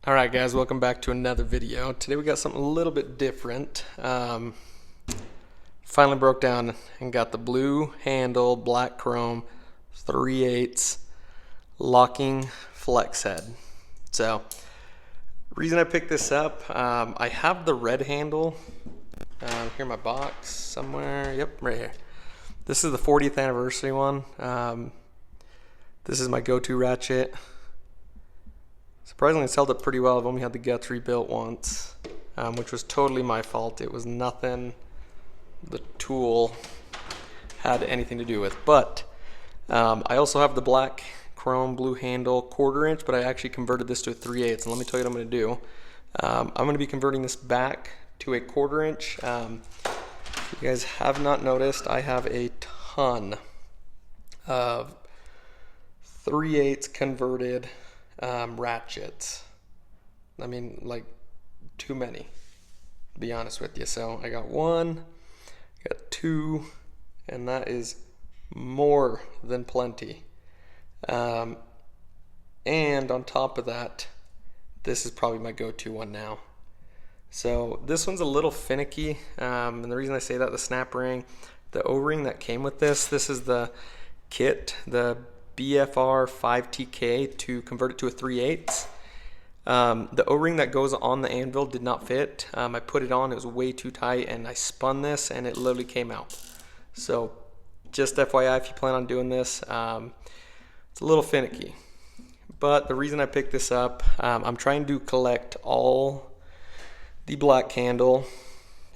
Alright guys, welcome back to another video. Today we got something a little bit different. Finally broke down and got the blue handle, black chrome, 3/8 locking flex head. So, reason I picked this up, I have the red handle here in my box somewhere. Yep, right here. This is the 40th anniversary one. This is my go-to ratchet. Surprisingly, it's held up pretty well. I've only had the guts rebuilt once, which was totally my fault. It was nothing the tool had anything to do with. But I also have the black chrome blue handle 1/4 inch, but I actually converted this to a 3/8. And let me tell you what I'm going to do. I'm going to be converting this back to a 1/4 inch. If you guys have not noticed, I have a ton of 3/8 converted ratchets. I mean, like, too many, to be honest with you. So I got one, got two, and that is more than plenty. And on top of that, this is probably my go-to one now. So this one's a little finicky, and the reason I say that, the snap ring, the O-ring that came with this is the kit, the BFR 5TK to convert it to a 3/8. The O-ring that goes on the anvil did not fit. I put it on, it was way too tight, and I spun this and it literally came out. So just FYI, if you plan on doing this, it's a little finicky. But the reason I picked this up, I'm trying to collect all the black handle,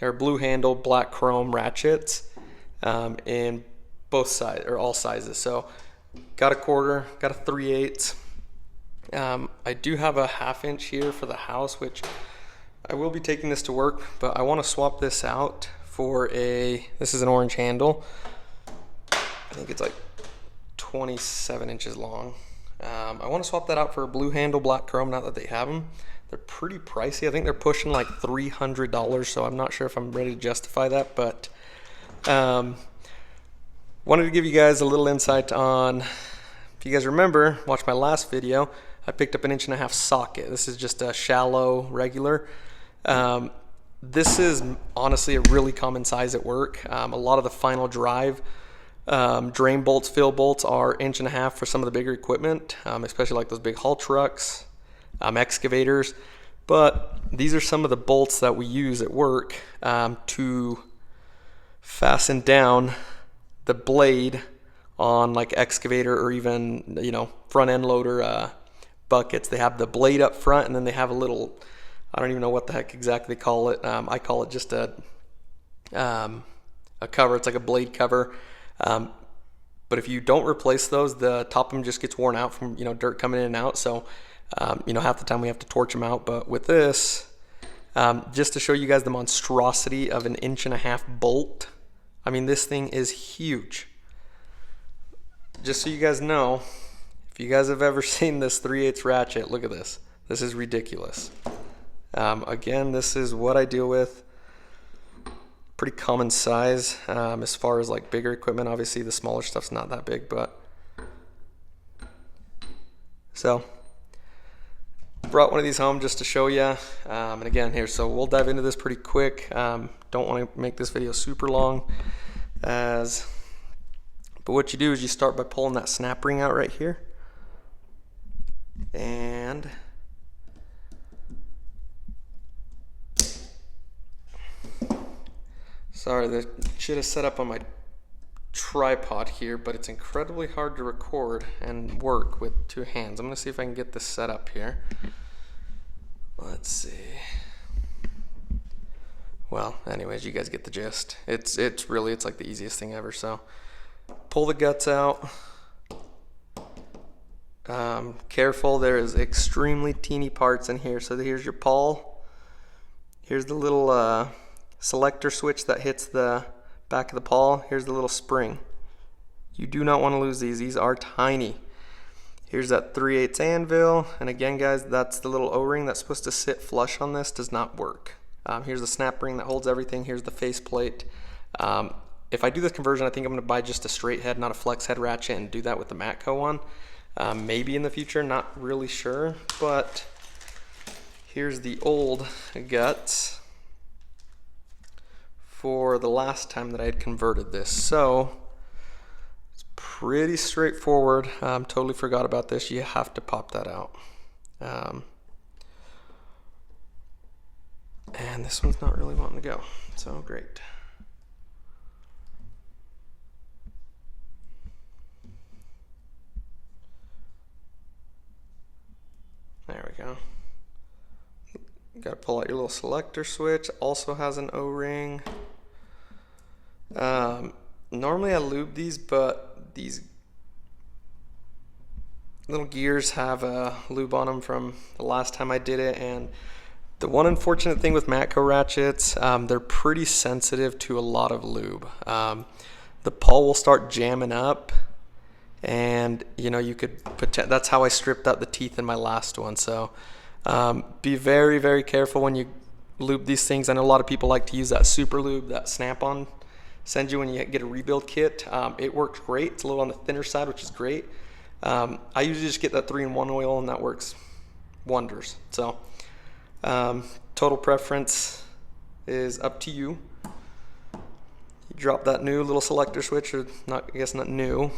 or blue handle, black chrome ratchets in both sides, or all sizes. So got a 1/4, got a 3/8. I do have a 1/2 inch here for the house, which I will be taking this to work, but I want to swap this out for this is an orange handle. I think it's like 27 inches long. I want to swap that out for a blue handle, black chrome, now that they have them. They're pretty pricey. I think they're pushing like $300, so I'm not sure if I'm ready to justify that, but wanted to give you guys a little insight on, if you guys remember, watch my last video, I picked up an 1.5 inch socket. This is just a shallow regular. This is honestly a really common size at work. A lot of the final drive drain bolts, fill bolts are 1.5 inch for some of the bigger equipment, especially like those big haul trucks, excavators. But these are some of the bolts that we use at work to fasten down the blade on like excavator, or even, you know, front end loader buckets. They have the blade up front, and then they have a little, I don't even know what the heck exactly they call it. I call it just a cover. It's like a blade cover. But if you don't replace those, the top of them just gets worn out from, you know, dirt coming in and out. So you know, half the time we have to torch them out. But with this, just to show you guys the monstrosity of an 1.5 inch bolt, I mean, this thing is huge. Just so you guys know, if you guys have ever seen this 3/8 ratchet, look at this. This is ridiculous. Again, this is what I deal with. Pretty common size as far as like bigger equipment. Obviously, the smaller stuff's not that big, but so brought one of these home just to show you. And again, here, so we'll dive into this pretty quick. Don't want to make this video super long, but what you do is you start by pulling that snap ring out right here, and sorry, that should have set up on my tripod here, but it's incredibly hard to record and work with two hands. I'm gonna see if I can get this set up here. Let's see. Well, anyways, you guys get the gist. It's like the easiest thing ever. So pull the guts out. Careful, there is extremely teeny parts in here. So here's your pawl. Here's the little selector switch that hits the back of the pawl. Here's the little spring. You do not want to lose these. These are tiny. Here's that 3/8 anvil. And again, guys, that's the little O-ring that's supposed to sit flush on this. Does not work. Here's the snap ring that holds everything. Here's the face plate. If I do this conversion, I think I'm going to buy just a straight head, not a flex head ratchet, and do that with the Matco one. Maybe in the future, not really sure, but Here's the old gut for the last time that I had converted this. So it's pretty straightforward. Totally forgot about this. You have to pop that out. And this one's not really wanting to go, so great. There we go. You gotta pull out your little selector switch. Also has an O-ring. Normally I lube these, but these little gears have a lube on them from the last time I did it, and the one unfortunate thing with Matco ratchets, they're pretty sensitive to a lot of lube. The pawl will start jamming up, and you know, you could that's how I stripped out the teeth in my last one. So be very, very careful when you lube these things. I know a lot of people like to use that super lube that Snap-on sends you when you get a rebuild kit. It works great. It's a little on the thinner side, which is great. I usually just get that 3-in-1 oil, and that works wonders. So total preference is up to you. You drop that new little selector switch, or not, I guess not new.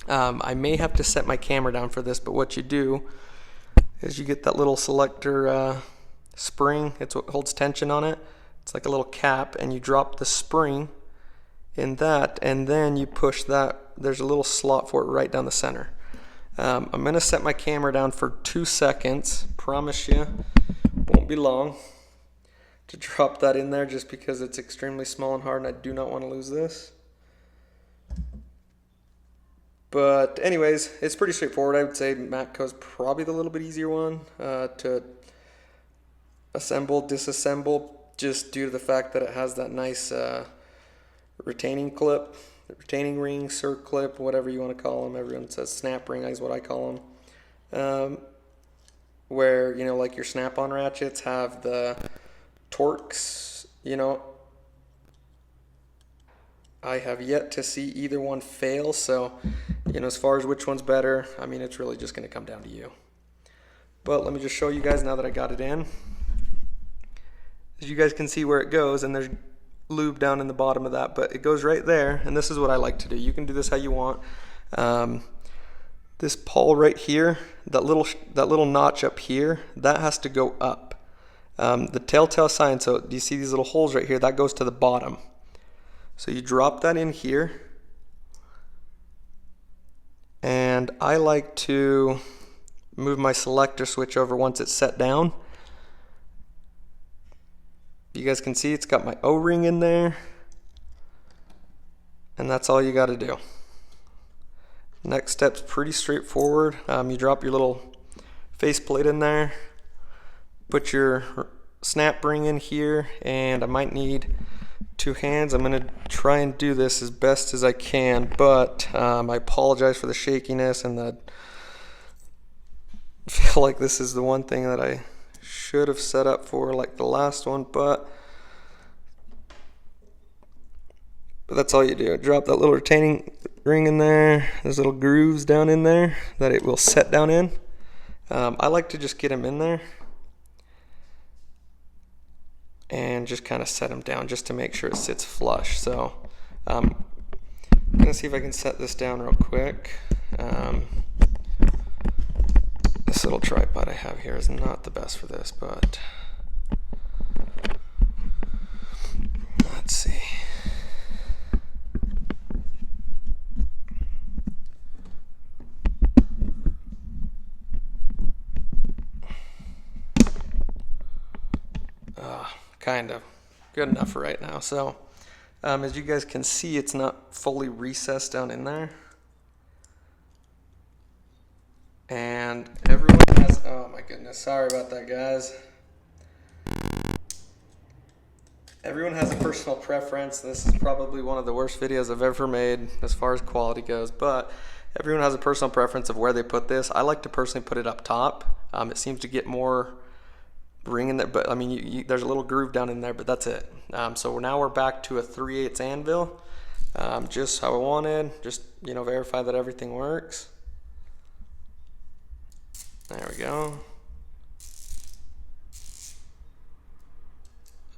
I may have to set my camera down for this, but what you do is you get that little selector spring. It's what holds tension on it. It's like a little cap, and you drop the spring in that, and then you push that. There's a little slot for it right down the center. I'm gonna set my camera down for 2 seconds. Promise you, won't be long to drop that in there, just because it's extremely small and hard, and I do not want to lose this. But anyways, it's pretty straightforward. I would say Matco's probably the little bit easier one to assemble, disassemble, just due to the fact that it has that nice retaining clip, retaining ring, circlip, whatever you want to call them. Everyone says snap ring is what I call them. Where, you know, like your Snap-on ratchets have the Torx, you know, I have yet to see either one fail. So, you know, as far as which one's better, I mean, it's really just going to come down to you. But let me just show you guys now that I got it in. As you guys can see where it goes, and there's lube down in the bottom of that, but it goes right there, and this is what I like to do. You can do this how you want. This pawl right here, that little notch up here, that has to go up. The telltale sign, so do you see these little holes right here? That goes to the bottom. So you drop that in here, and I like to move my selector switch over once it's set down. You guys can see it's got my O-ring in there, and that's all you got to do. Next step's pretty straightforward. You drop your little faceplate in there, put your snap ring in here, and I might need 2 hands. I'm going to try and do this as best as I can, but I apologize for the shakiness, and I feel like this is the one thing that I should have set up for like the last one, but that's all you do. Drop that little retaining ring in there. There's little grooves down in there that it will set down in. I like to just get them in there and just kind of set them down just to make sure it sits flush. So I'm gonna see if I can set this down real quick. This little tripod I have here is not the best for this, but let's see. Kind of good enough for right now. So as you guys can see, it's not fully recessed down in there, and everyone has, oh my goodness, sorry about that, guys. Everyone has a personal preference. This is probably one of the worst videos I've ever made as far as quality goes, but everyone has a personal preference of where they put this. I like to personally put it up top. It seems to get more ring in there, but I mean, there's a little groove down in there, but that's it. So now we're back to a 3/8 anvil, just how I wanted. Just, you know, verify that everything works. There we go.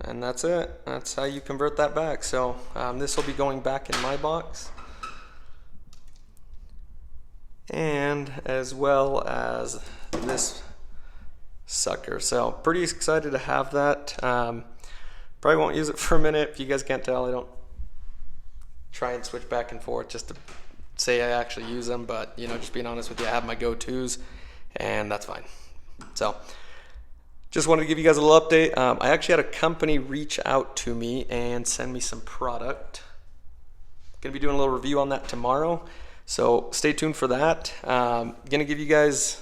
and that's it. That's how you convert that back. So this will be going back in my box, and as well as this sucker. So pretty excited to have that. Probably won't use it for a minute. If you guys can't tell, I don't try and switch back and forth just to say I actually use them, but you know, just being honest with you, I have my go-tos, and that's fine. So just wanted to give you guys a little update. I actually had a company reach out to me and send me some product. Gonna be doing a little review on that tomorrow, so stay tuned for that. Gonna give you guys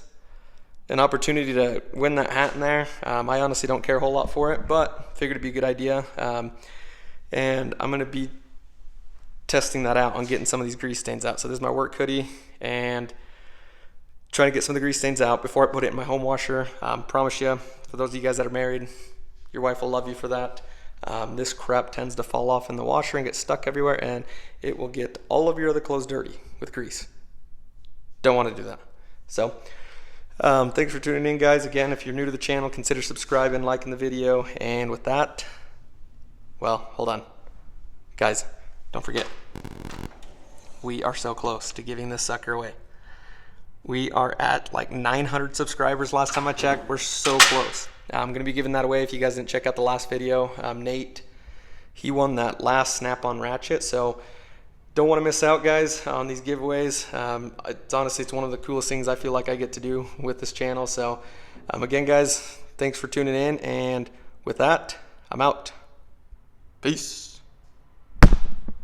an opportunity to win that hat in there. I honestly don't care a whole lot for it, but figured it'd be a good idea. And I'm gonna be testing that out on getting some of these grease stains out. So this is my work hoodie, and trying to get some of the grease stains out before I put it in my home washer. Promise you, for those of you guys that are married, your wife will love you for that. This crap tends to fall off in the washer and get stuck everywhere, and it will get all of your other clothes dirty with grease. Don't want to do that. So thanks for tuning in, guys. Again, if you're new to the channel, consider subscribing, liking the video, and with that, well, hold on. Guys, don't forget, we are so close to giving this sucker away. We are at like 900 subscribers last time I checked. We're so close. I'm going to be giving that away. If you guys didn't check out the last video, Nate, he won that last snap-on ratchet. So don't want to miss out, guys, on these giveaways. Honestly, it's one of the coolest things I feel like I get to do with this channel. So again, guys, thanks for tuning in. And with that, I'm out. Peace.